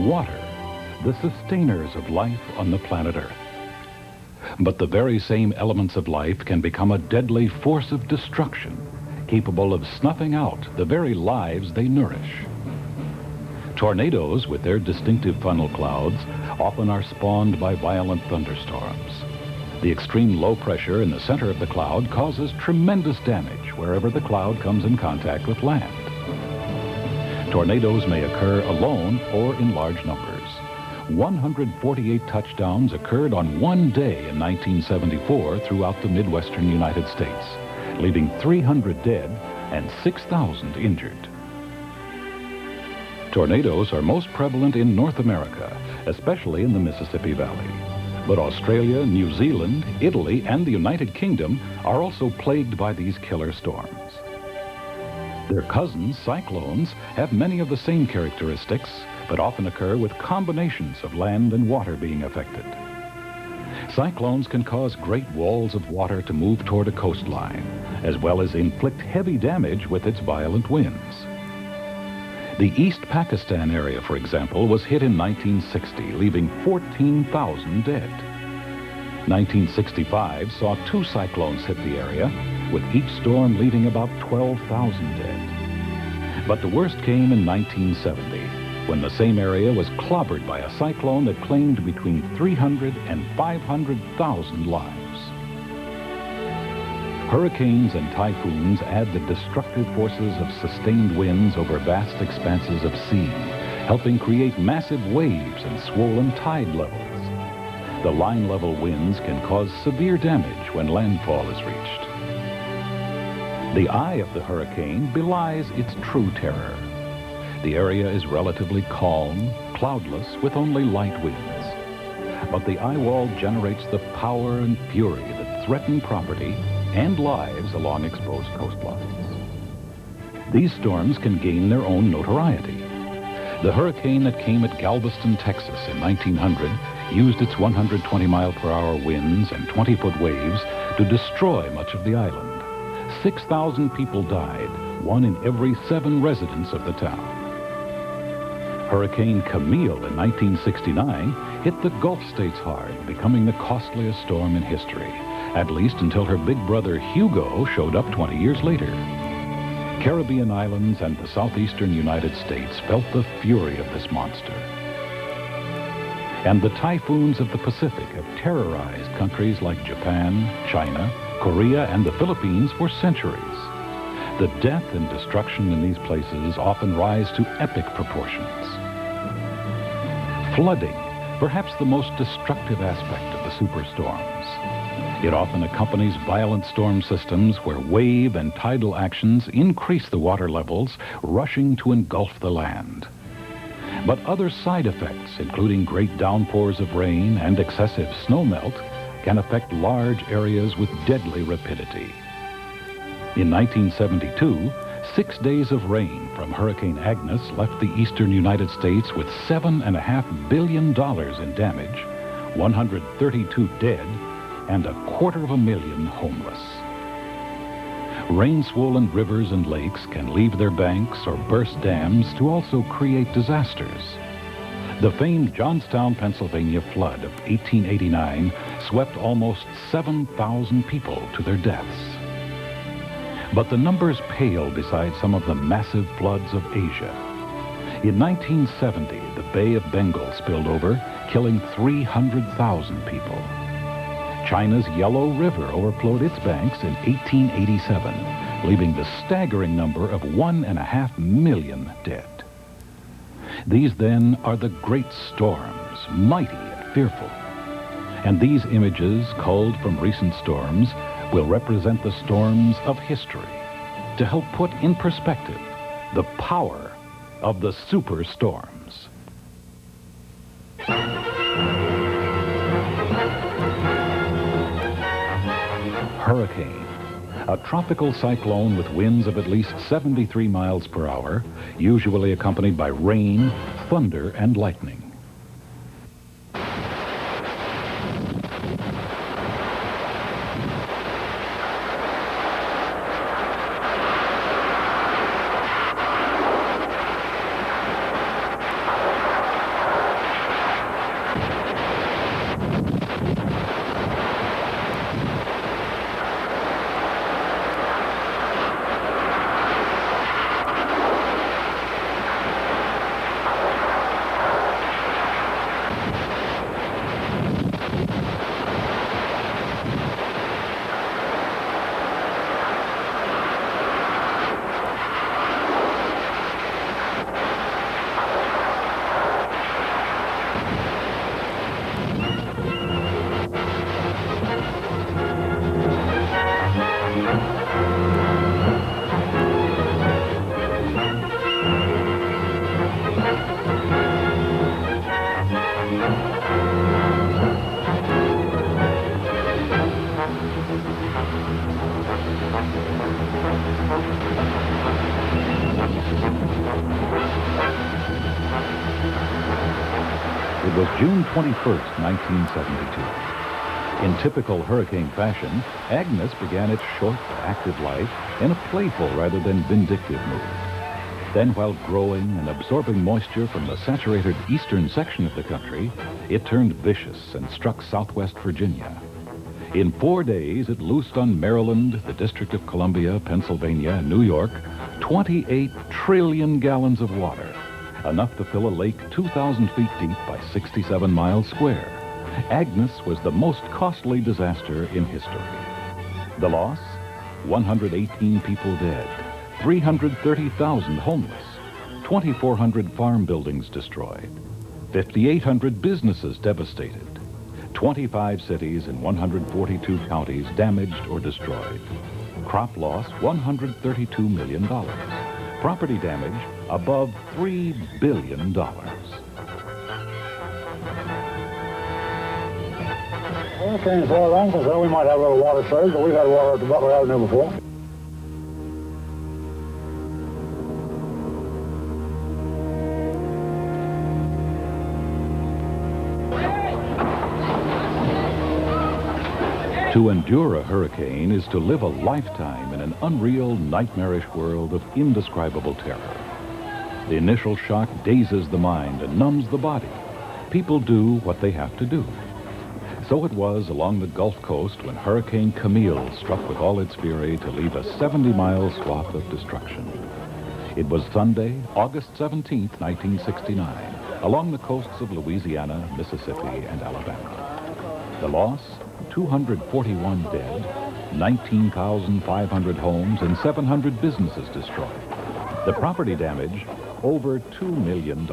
water, the sustainers of life on the planet Earth. But the very same elements of life can become a deadly force of destruction, capable of snuffing out the very lives they nourish. Tornadoes, with their distinctive funnel clouds, often are spawned by violent thunderstorms. The extreme low pressure in the center of the cloud causes tremendous damage wherever the cloud comes in contact with land. Tornadoes may occur alone or in large numbers. 148 touchdowns occurred on one day in 1974 throughout the Midwestern United States, leaving 300 dead and 6,000 injured. Tornadoes are most prevalent in North America, especially in the Mississippi Valley. But Australia, New Zealand, Italy, and the United Kingdom are also plagued by these killer storms. Their cousins, cyclones, have many of the same characteristics, but often occur with combinations of land and water being affected. Cyclones can cause great walls of water to move toward a coastline, as well as inflict heavy damage with its violent winds. The East Pakistan area, for example, was hit in 1960, leaving 14,000 dead. 1965 saw 2 cyclones hit the area, with each storm leaving about 12,000 dead. But the worst came in 1970, when the same area was clobbered by a cyclone that claimed between 300 and 500,000 lives. Hurricanes and typhoons add the destructive forces of sustained winds over vast expanses of sea, helping create massive waves and swollen tide levels. The line level winds can cause severe damage when landfall is reached. The eye of the hurricane belies its true terror. The area is relatively calm, cloudless, with only light winds. But the eye wall generates the power and fury that threaten property and lives along exposed coastlines. These storms can gain their own notoriety. The hurricane that came at Galveston, Texas in 1900 used its 120-mile-per-hour winds and 20-foot waves to destroy much of the island. 6,000 people died, 1 in every 7 residents of the town. Hurricane Camille in 1969 hit the Gulf states hard, becoming the costliest storm in history, at least until her big brother Hugo showed up 20 years later. Caribbean islands and the southeastern United States felt the fury of this monster. And the typhoons of the Pacific have terrorized countries like Japan, China, Korea, and the Philippines for centuries. The death and destruction in these places often rise to epic proportions. Flooding, perhaps the most destructive aspect of the superstorms. It often accompanies violent storm systems where wave and tidal actions increase the water levels, rushing to engulf the land. But other side effects, including great downpours of rain and excessive snowmelt, can affect large areas with deadly rapidity. In 1972, 6 days of rain from Hurricane Agnes left the eastern United States with $7.5 billion in damage, 132 dead, and 250,000 homeless. Rain-swollen rivers and lakes can leave their banks or burst dams to also create disasters. The famed Johnstown, Pennsylvania flood of 1889 swept almost 7,000 people to their deaths. But the numbers pale beside some of the massive floods of Asia. In 1970, the Bay of Bengal spilled over, killing 300,000 people. China's Yellow River overflowed its banks in 1887, leaving the staggering number of 1.5 million dead. These, then, are the great storms, mighty and fearful. And these images, culled from recent storms, will represent the storms of history to help put in perspective the power of the superstorms. Hurricane, a tropical cyclone with winds of at least 73 miles per hour, usually accompanied by rain, thunder, and lightning. It was June 21st, 1972. In typical hurricane fashion, Agnes began its short, active life in a playful rather than vindictive mood. Then, while growing and absorbing moisture from the saturated eastern section of the country, it turned vicious and struck southwest Virginia. In 4 days, it loosed on Maryland, the District of Columbia, Pennsylvania, and New York, 28 trillion gallons of water, enough to fill a lake 2,000 feet deep by 67 miles square. Agnes was the most costly disaster in history. The loss? 118 people dead, 330,000 homeless, 2,400 farm buildings destroyed, 5,800 businesses devastated, 25 cities in 142 counties damaged or destroyed. Crop loss, $132 million. Property damage, above $3 billion. Hurricane, as far as I'm concerned, we might have a little water surge, but we've had water at the Butler Avenue before. To endure a hurricane is to live a lifetime in an unreal, nightmarish world of indescribable terror. The initial shock dazes the mind and numbs the body. People do what they have to do. So it was along the Gulf Coast when Hurricane Camille struck with all its fury to leave a 70-mile swath of destruction. It was Sunday, August 17, 1969, along the coasts of Louisiana, Mississippi, and Alabama. The loss? 241 dead, 19,500 homes, and 700 businesses destroyed. The property damage, over $2 million.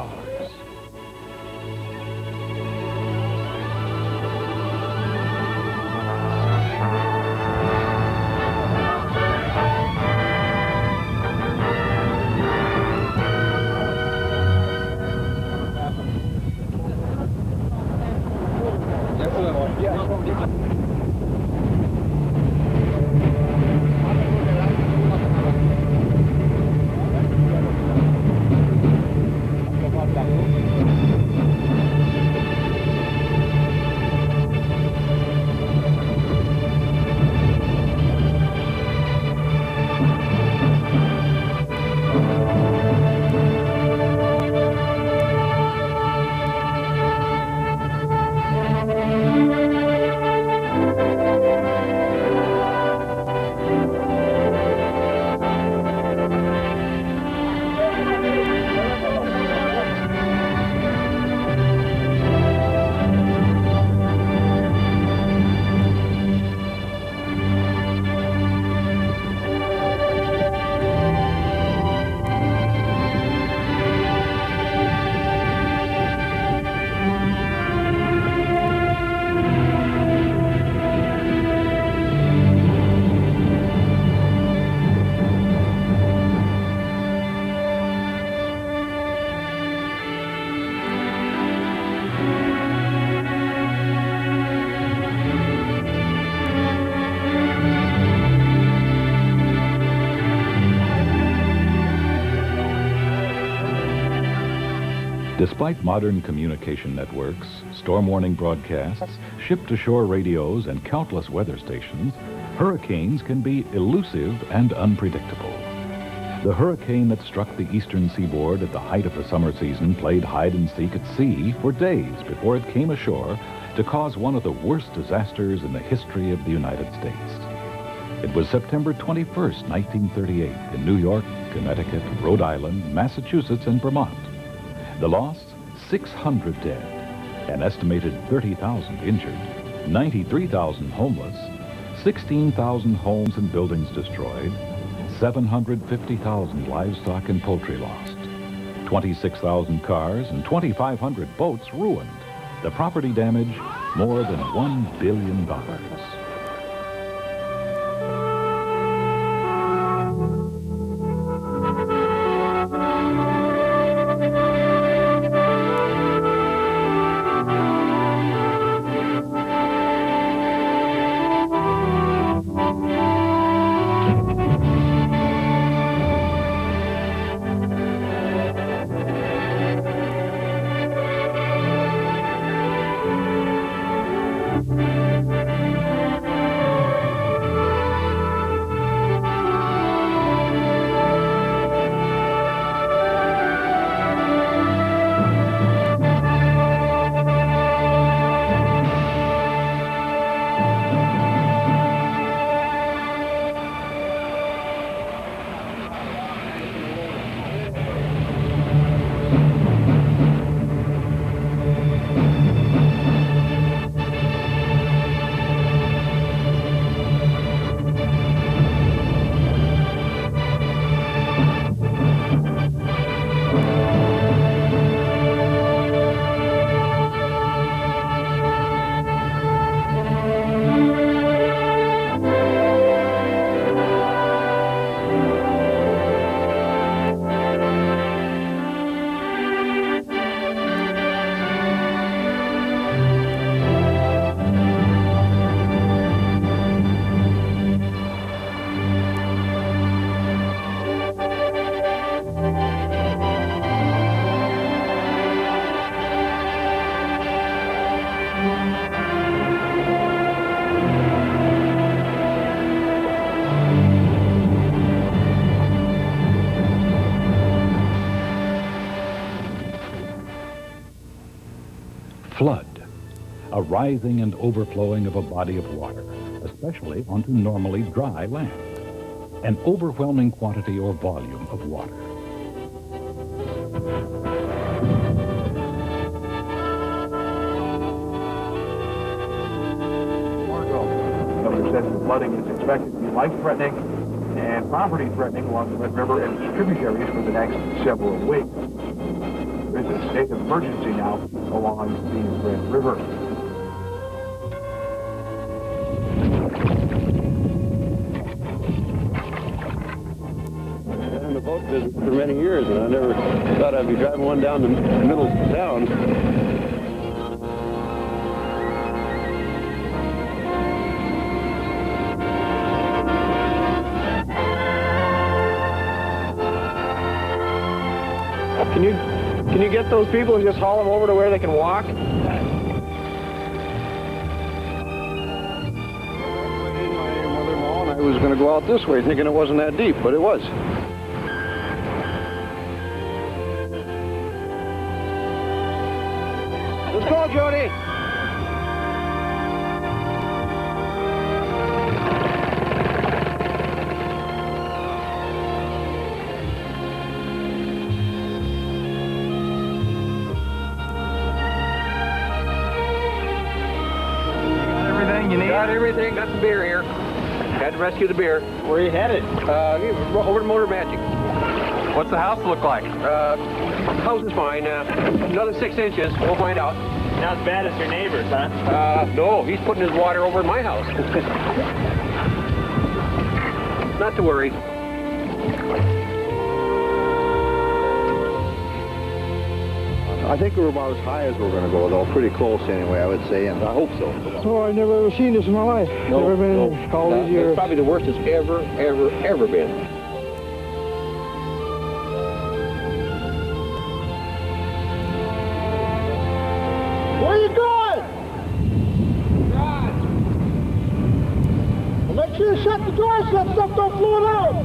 Despite modern communication networks, storm warning broadcasts, ship-to-shore radios, and countless weather stations, hurricanes can be elusive and unpredictable. The hurricane that struck the eastern seaboard at the height of the summer season played hide-and-seek at sea for days before it came ashore to cause one of the worst disasters in the history of the United States. It was September 21st, 1938, in New York, Connecticut, Rhode Island, Massachusetts, and Vermont. The loss? 600 dead, an estimated 30,000 injured, 93,000 homeless, 16,000 homes and buildings destroyed, 750,000 livestock and poultry lost, 26,000 cars and 2,500 boats ruined. The property damage, more than $1 billion. a rising and overflowing of a body of water, especially onto normally dry land. An overwhelming quantity or volume of water. Governor says the flooding is expected to be life-threatening and property-threatening along the Red River and its tributaries for the next several weeks. There is a state of emergency now along the Red River. I've been on a boat visit for many years, and I never thought I'd be driving one down the middle of town. Can you get those people and just haul them over to where they can walk? My mother-in-law and I was going to go out this way thinking it wasn't that deep, but it was. Let's go, Jody! Got everything, got the beer here. Had to rescue the beer. Where are you headed? Over to Motor Magic. What's the house look like? House is fine. Another 6 inches. We'll find out. Not as bad as your neighbors, huh? No, he's putting his water over in my house. Not to worry. I think we're about as high as we're going to go, though. Pretty close anyway, I would say, and I hope so. Oh, I've never ever seen this in my life. Never been all these It's years. probably the worst it's ever been. Where are you going? Well, make sure you shut the door so that stuff don't float out.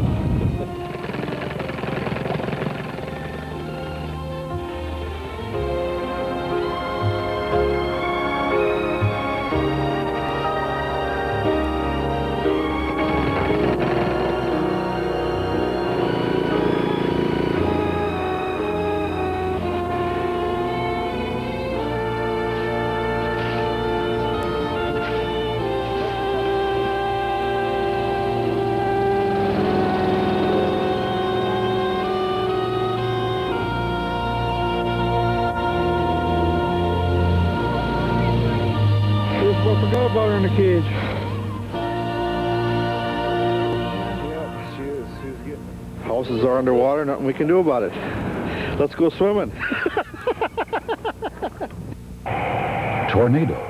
I forgot about her in the cage. Yeah, she is. She's getting... Houses are underwater, nothing we can do about it. Let's go swimming. Tornado,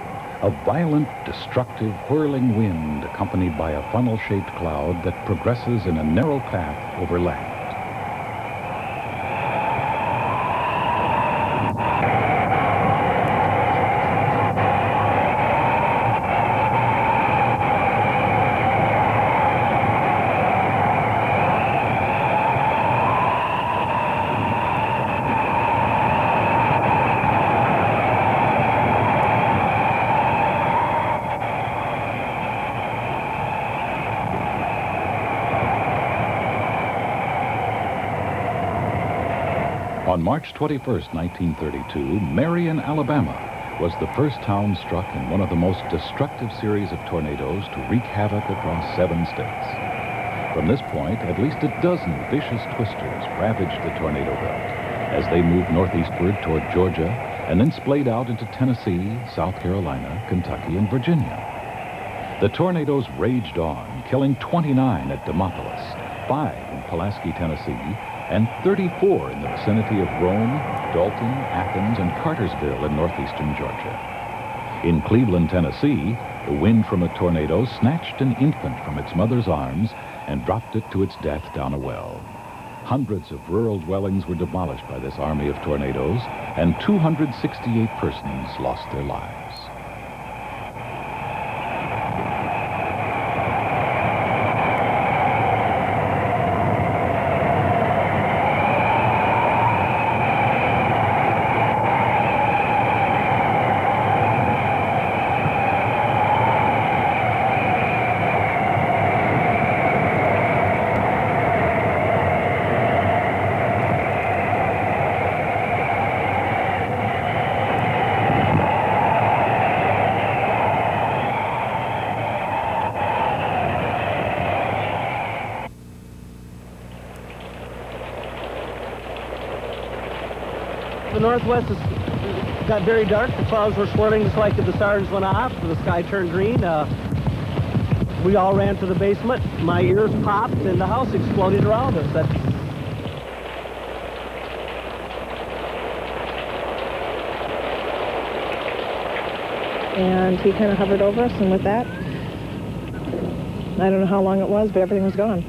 a violent, destructive, whirling wind accompanied by a funnel-shaped cloud that progresses in a narrow path over land. On March 21st, 1932, Marion, Alabama, was the first town struck in one of the most destructive series of tornadoes to wreak havoc across 7 states. From this point, at least a dozen vicious twisters ravaged the tornado belt as they moved northeastward toward Georgia and then splayed out into Tennessee, South Carolina, Kentucky, and Virginia. The tornadoes raged on, killing 29 at Demopolis, 5 in Pulaski, Tennessee, and 34 in the vicinity of Rome, Dalton, Athens, and Cartersville in northeastern Georgia. In Cleveland, Tennessee, the wind from a tornado snatched an infant from its mother's arms and dropped it to its death down a well. Hundreds of rural dwellings were demolished by this army of tornadoes, and 268 persons lost their lives. The northwest got very dark. The clouds were swirling just like the sirens went off. The sky turned green. We all ran to the basement. My ears popped and the house exploded around us. And he kind of hovered over us, and with that, I don't know how long it was, but everything was gone.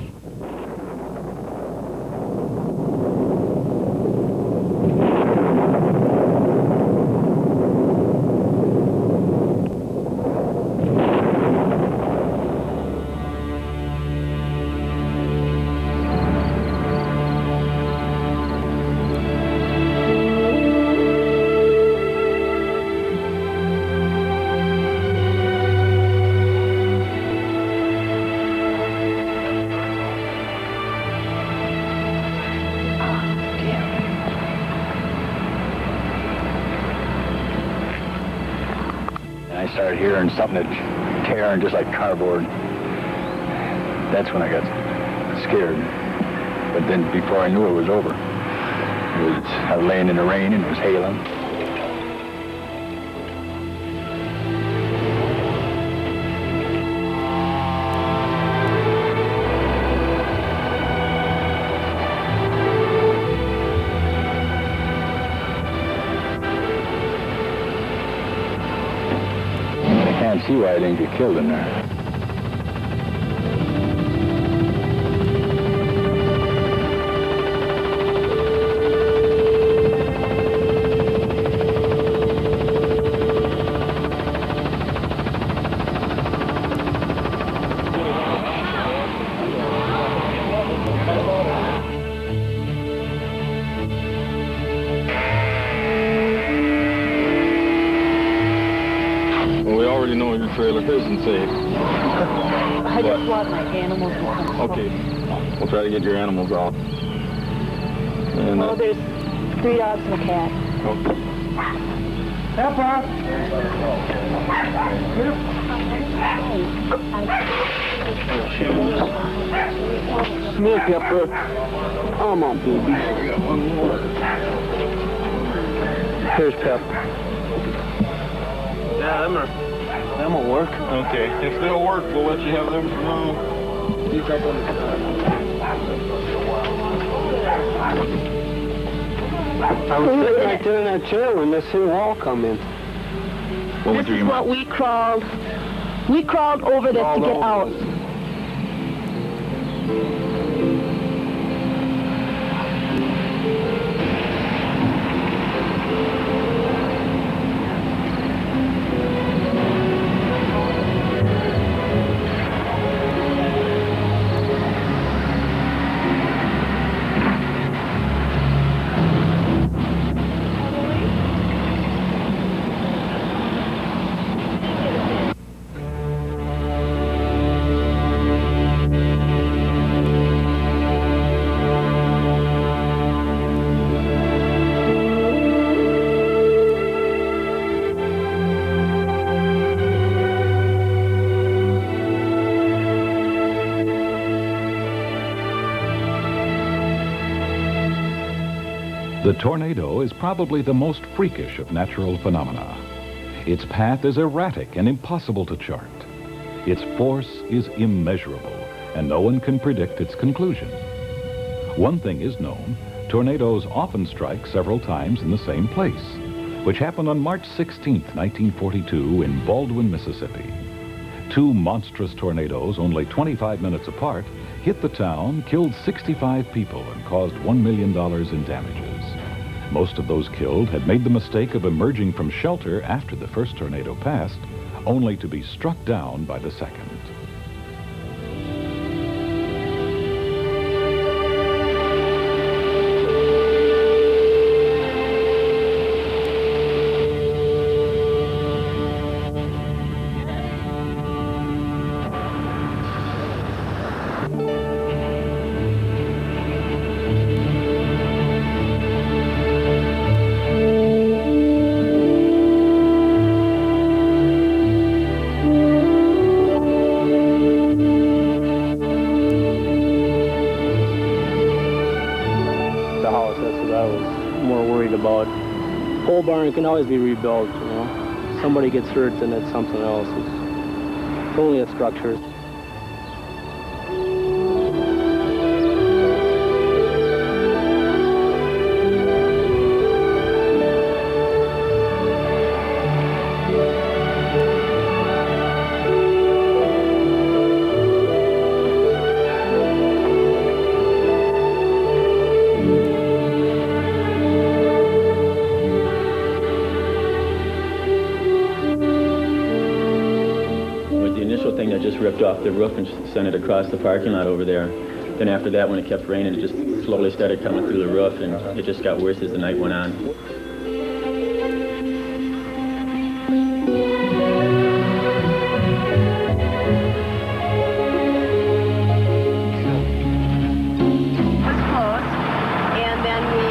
I started hearing something tearing just like cardboard. That's when I got scared. But then before I knew it was over, I was laying in the rain and it was hailing. I can't see why I didn't get killed in there. We already know your trailer isn't safe. I just want my animals. Okay, we'll try to get your animals out. And Oh, there's 3 dogs and a cat. okay. Pepper! Come here, Pepper. Come on, baby. Here's Pepper. Yeah, them will work. Okay, if they'll work, we'll let you have them tomorrow. I was sitting right there in that chair when this here wall come in. This is what we crawled. We crawled over this to get out. The tornado is probably the most freakish of natural phenomena. Its path is erratic and impossible to chart. Its force is immeasurable, and no one can predict its conclusion. One thing is known: tornadoes often strike several times in the same place, which happened on March 16, 1942 in Baldwin, Mississippi. 2 monstrous tornadoes, only 25 minutes apart, hit the town, killed 65 people, and caused $1 million in damages. Most of those killed had made the mistake of emerging from shelter after the first tornado passed, only to be struck down by the second. The house, that's what I was more worried about. pole barn can always be rebuilt, you know. If somebody gets hurt, then it's something else. It's only a structure. Thing that just ripped off the roof and sent it across the parking lot over there. Then after that, when it kept raining, it just slowly started coming through the roof, and it just got worse as the night went on. Was close, and then we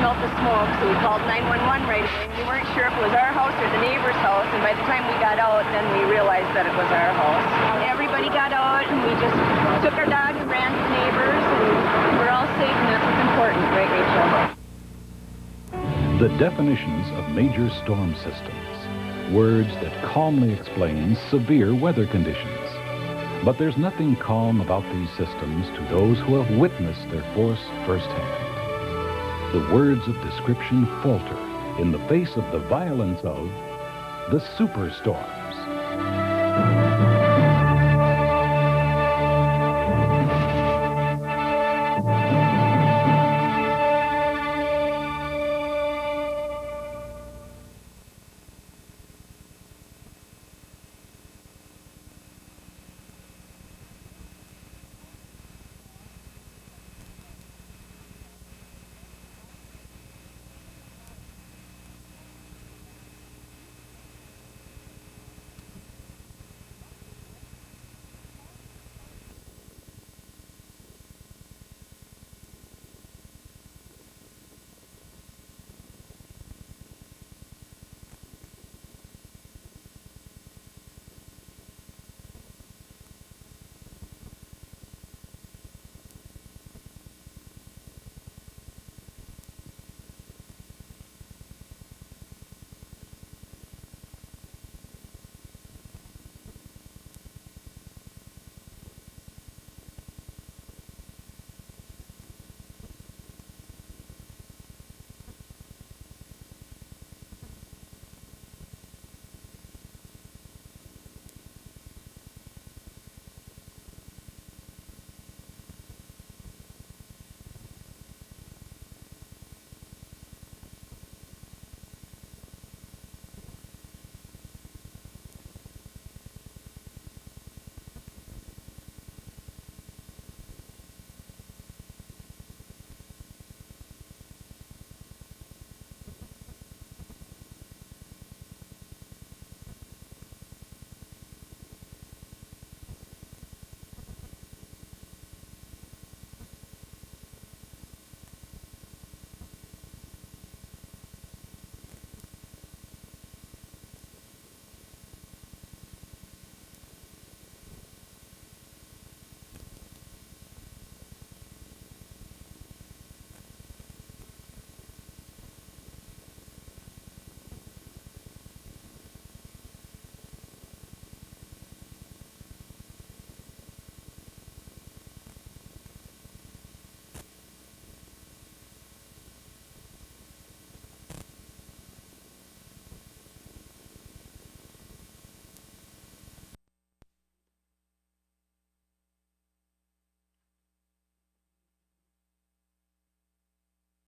smelled the smoke, so we called 911 right away. We weren't sure if it was our house or the neighbor's house, and by the time we got out, then we realized that it was our house. Everybody got out, and we just took our dog and ran to the neighbors, and we're all safe, and that's what's important, right, Rachel? The definitions of major storm systems, words that calmly explain severe weather conditions. But there's nothing calm about these systems to those who have witnessed their force firsthand. The words of description falter in the face of the violence of the superstorm.